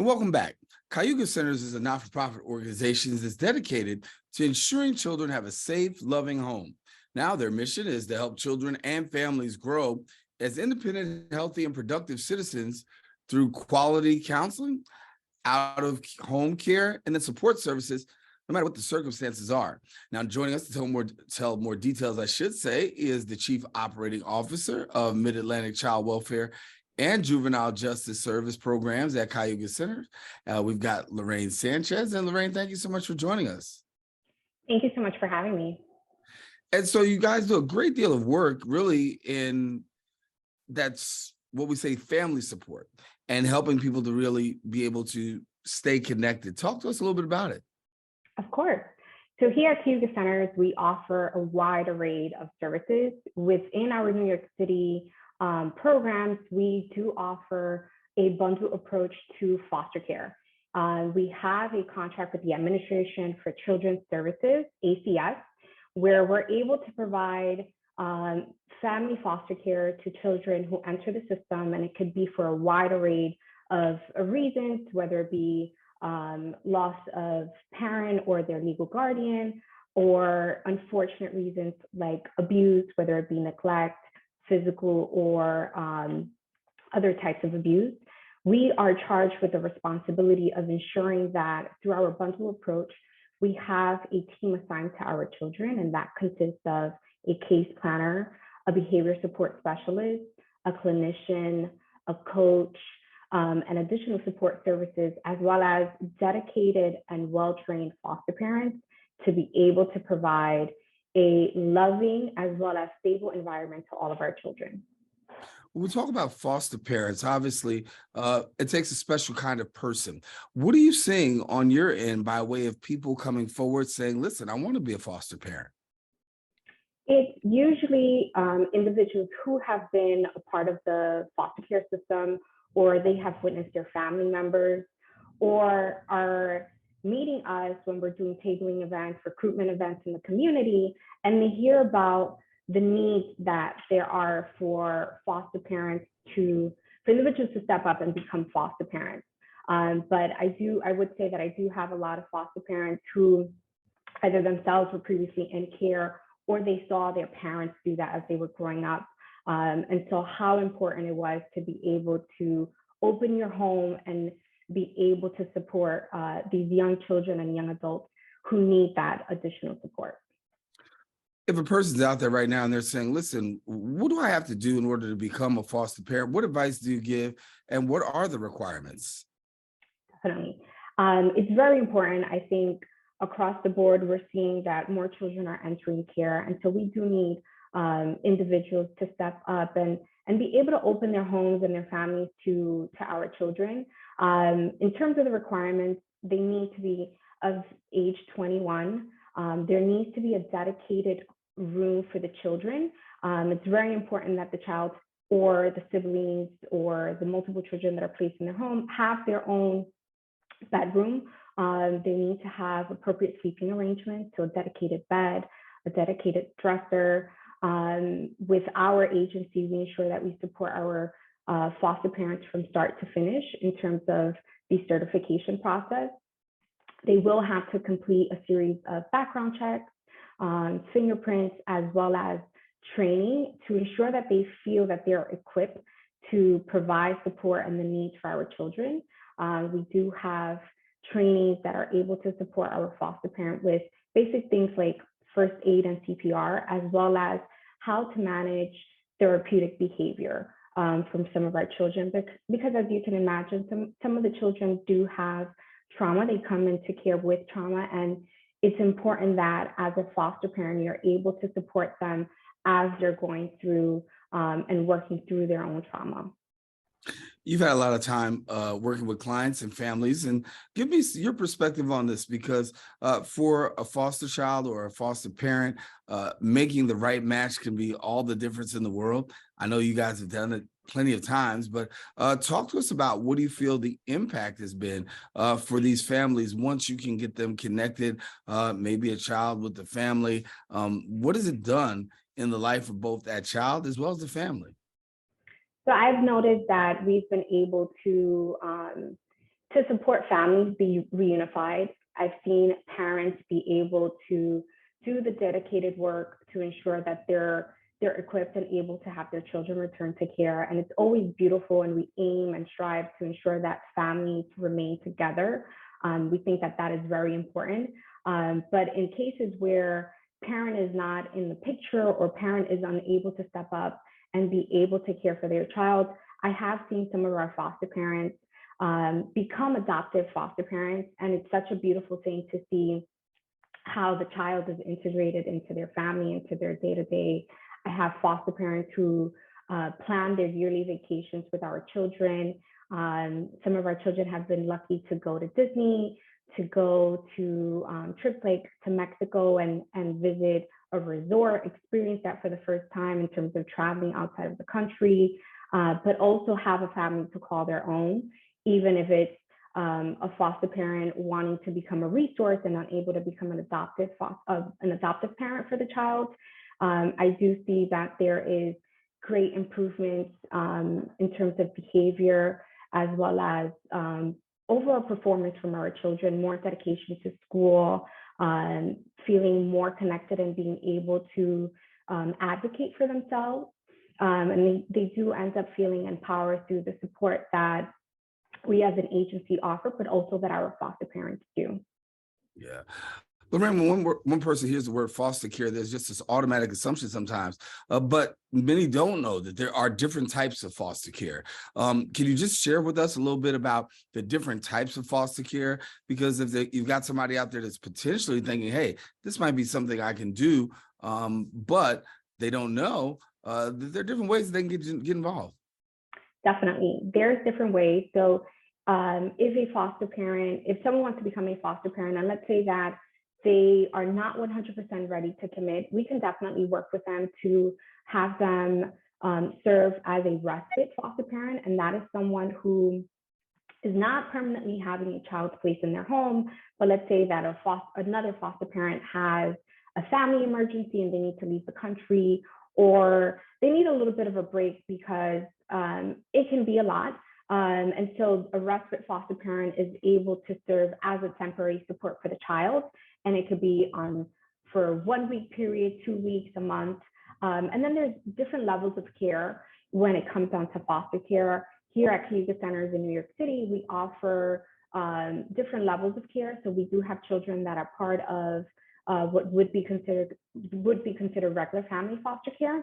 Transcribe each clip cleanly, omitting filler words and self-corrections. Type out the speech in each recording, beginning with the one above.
welcome back. Cayuga Centers is a not-for-profit organization that's dedicated to ensuring children have a safe, loving home. Now, their mission is to help children and families grow as independent, healthy, and productive citizens through quality counseling, out-of-home care, and then support services, no matter what the circumstances are. Now, joining us to tell more details, I should say, is the Chief Operating Officer of Mid-Atlantic Child Welfare and Juvenile Justice Service Programs at Cayuga Centers. We've got Lorraine Sánchez. And Lorraine, thank you so much for joining us. Thank you so much for having me. And so you guys do a great deal of work really in that's what we say family support and helping people to really be able to stay connected. Talk to us a little bit about it. Of course. So here at Cayuga Centers, we offer a wide array of services. Within our New York City programs, we do offer a bundle approach to foster care. We have a contract with the Administration for Children's Services, ACS, where we're able to provide family foster care to children who enter the system, and it could be for a wide array of reasons, whether it be loss of parent or their legal guardian, or unfortunate reasons like abuse, whether it be neglect, physical or other types of abuse. We are charged with the responsibility of ensuring that through our bundle approach, we have a team assigned to our children, and that consists of a case planner, a behavior support specialist, a clinician, a coach, and additional support services, as well as dedicated and well-trained foster parents to be able to provide a loving as well as stable environment to all of our children. When we talk about foster parents, obviously, it takes a special kind of person. What are you seeing on your end by way of people coming forward saying, listen, I want to be a foster parent? It's usually individuals who have been a part of the foster care system, or they have witnessed their family members, or are meeting us when we're doing tabling events, recruitment events in the community, and they hear about the needs that there are for foster parents for individuals to step up and become foster parents. But I would say that I do have a lot of foster parents who either themselves were previously in care or they saw their parents do that as they were growing up. And so how important it was to be able to open your home and be able to support these young children and young adults who need that additional support. If a person's out there right now and they're saying, listen, what do I have to do in order to become a foster parent? What advice do you give? And what are the requirements? Definitely. It's very important. I think across the board, we're seeing that more children are entering care. And so we do need individuals to step up and be able to open their homes and their families to our children. In terms of the requirements, they need to be of age 21. There needs to be a dedicated room for the children. It's very important that the child or the siblings or the multiple children that are placed in their home have their own bedroom. They need to have appropriate sleeping arrangements, so a dedicated bed, a dedicated dresser. With our agency, we ensure that we support our foster parents from start to finish in terms of the certification process. They will have to complete a series of background checks, fingerprints, as well as training to ensure that they feel that they're equipped to provide support and the needs for our children. We do have trainings that are able to support our foster parent with basic things like first aid and CPR, as well as how to manage therapeutic behavior from some of our children. Because as you can imagine, some of the children do have trauma. They come into care with trauma, and it's important that as a foster parent, you're able to support them as they're going through and working through their own trauma. You've had a lot of time working with clients and families, and give me your perspective on this, because for a foster child or a foster parent, making the right match can be all the difference in the world. I know you guys have done it plenty of times, but talk to us about what do you feel the impact has been for these families once you can get them connected, maybe a child with the family. What has it done in the life of both that child as well as the family? So I've noticed that we've been able to to support families be reunified. I've seen parents be able to do the dedicated work to ensure that they're equipped and able to have their children return to care. And it's always beautiful, and we aim and strive to ensure that families remain together. We think that that is very important. But in cases where parent is not in the picture or parent is unable to step up and be able to care for their child, I have seen some of our foster parents become adoptive foster parents. And it's such a beautiful thing to see how the child is integrated into their family, into their day-to-day. I have foster parents who plan their yearly vacations with our children. Some of our children have been lucky to go to Disney, to go to trips like to Mexico and visit a resort, experience that for the first time in terms of traveling outside of the country, but also have a family to call their own, even if it's a foster parent wanting to become a resource and unable to become an adoptive parent for the child. I do see that there is great improvements in terms of behavior, as well as overall performance from our children, more dedication to school, feeling more connected and being able to advocate for themselves. And they do end up feeling empowered through the support that we as an agency offer, but also that our foster parents do. Yeah. Lorraine, when one person hears the word foster care, there's just this automatic assumption sometimes, but many don't know that there are different types of foster care. Can you just share with us a little bit about the different types of foster care? Because if you've got somebody out there that's potentially thinking, hey, this might be something I can do, but they don't know, there are different ways that they can get involved. Definitely, there's different ways. So if someone wants to become a foster parent, and let's say that they are not 100% ready to commit, we can definitely work with them to have them serve as a respite foster parent. And that is someone who is not permanently having a child placed in their home, but let's say that another foster parent has a family emergency and they need to leave the country, or they need a little bit of a break because it can be a lot. And so a respite foster parent is able to serve as a temporary support for the child. And it could be for a 1 week period, 2 weeks, a month. And then there's different levels of care when it comes down to foster care. Here at Cayuga Centers in New York City, we offer different levels of care. So we do have children that are part of what would be considered regular family foster care.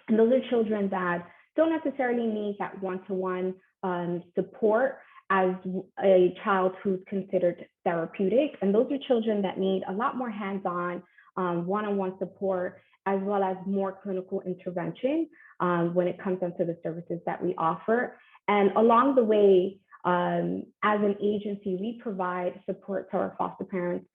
And those are children that don't necessarily need that one-to-one support as a child who's considered therapeutic. And those are children that need a lot more hands-on, one-on-one support, as well as more clinical intervention when it comes down to the services that we offer. And along the way, as an agency, we provide support to our foster parents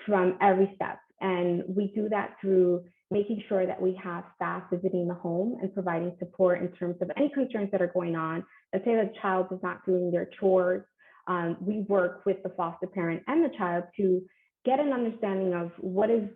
from every step. And we do that through making sure that we have staff visiting the home and providing support in terms of any concerns that are going on. Let's say the child is not doing their chores. We work with the foster parent and the child to get an understanding of what is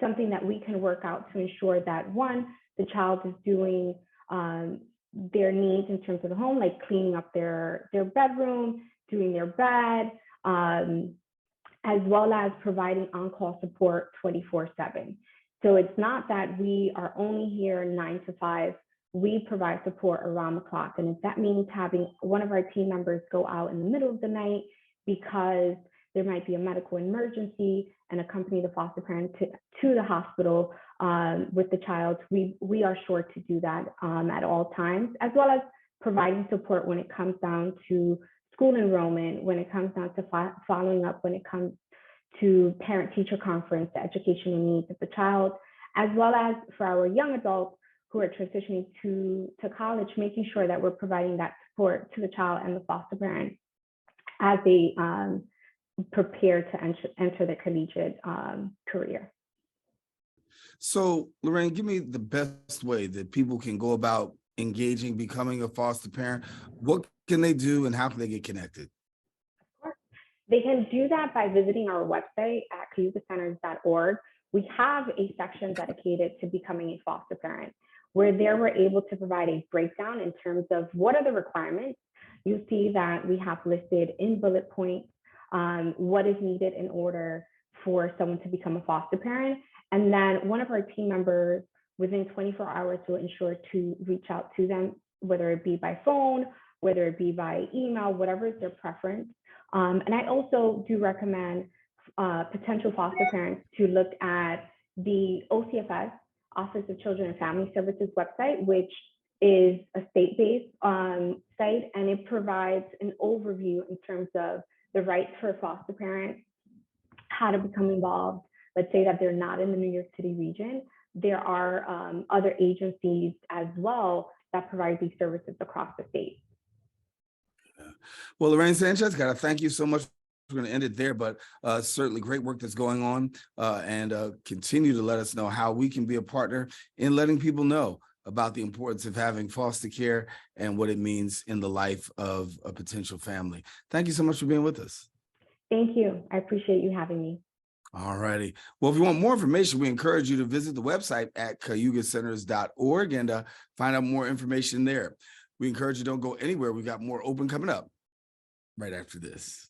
something that we can work out to ensure that, one, the child is doing their needs in terms of the home, like cleaning up their bedroom, doing their bed, as well as providing on-call support 24/7. So it's not that we are only here 9 to 5. We provide support around the clock. And if that means having one of our team members go out in the middle of the night because there might be a medical emergency and accompany the foster parent to the hospital with the child, we are sure to do that at all times, as well as providing support when it comes down to school enrollment, when it comes down to following up, when it comes to parent-teacher conference, the educational needs of the child, as well as for our young adults who are transitioning to college, making sure that we're providing that support to the child and the foster parent as they prepare to enter the collegiate career. So, Lorraine, give me the best way that people can go about engaging, becoming a foster parent. What can they do and how can they get connected? They can do that by visiting our website at cayugacenters.org. We have a section dedicated to becoming a foster parent, where there we're able to provide a breakdown in terms of what are the requirements. you'll see that we have listed in bullet points what is needed in order for someone to become a foster parent. And then one of our team members within 24 hours will ensure to reach out to them, whether it be by phone, whether it be by email, whatever is their preference. And I also do recommend potential foster parents to look at the OCFS, Office of Children and Family Services website, which is a state-based site, and it provides an overview in terms of the rights for foster parents, how to become involved. Let's say that they're not in the New York City region. There are other agencies as well that provide these services across the state. Well, Lorraine Sanchez, gotta thank you so much. We're going to end it there, but certainly great work that's going on, and continue to let us know how we can be a partner in letting people know about the importance of having foster care and what it means in the life of a potential family. Thank you so much for being with us. Thank you. I appreciate you having me. All righty. Well, if you want more information, we encourage you to visit the website at cayugacenters.org and find out more information there. We encourage you don't go anywhere. We got more open coming up right after this.